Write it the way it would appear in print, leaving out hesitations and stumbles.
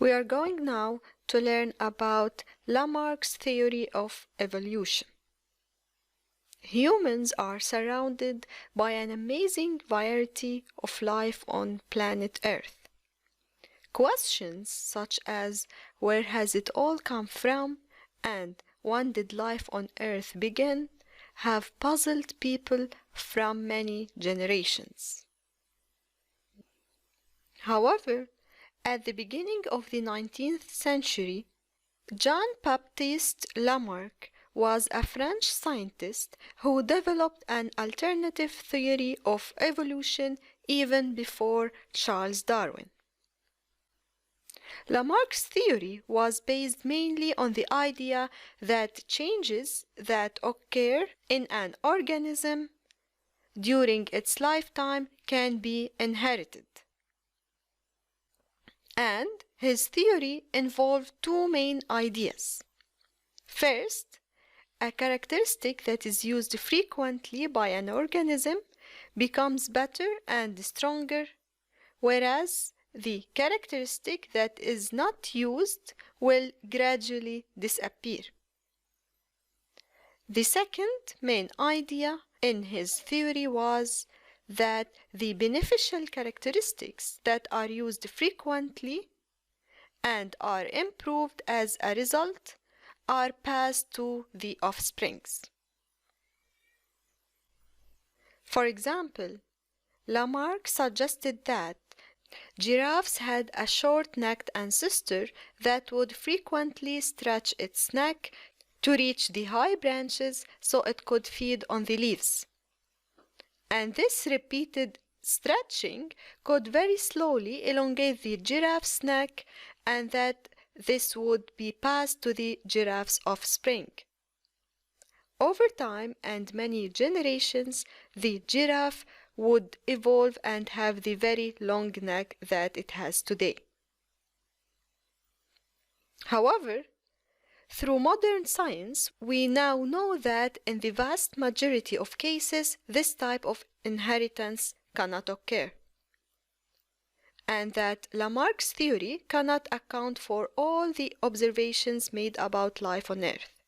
We are going now to learn about Lamarck's theory of evolution. Humans are surrounded by an amazing variety of life on planet Earth. Questions such as where has it all come from and when did life on Earth begin have puzzled people from many generations. However, at the beginning of the 19th century, Jean-Baptiste Lamarck was a French scientist who developed an alternative theory of evolution even before Charles Darwin. Lamarck's theory was based mainly on the idea that changes that occur in an organism during its lifetime can be inherited. And his theory involved two main ideas. First, a characteristic that is used frequently by an organism becomes better and stronger, whereas the characteristic that is not used will gradually disappear. The second main idea in his theory was that the beneficial characteristics that are used frequently and are improved as a result are passed to the offsprings. For example, Lamarck suggested that giraffes had a short-necked ancestor that would frequently stretch its neck to reach the high branches so it could feed on the leaves. And this repeated stretching could very slowly elongate the giraffe's neck, and that this would be passed to the giraffe's offspring. Over time and many generations, the giraffe would evolve and have the very long neck that it has today. However, through modern science, we now know that in the vast majority of cases, this type of inheritance cannot occur, and that Lamarck's theory cannot account for all the observations made about life on Earth.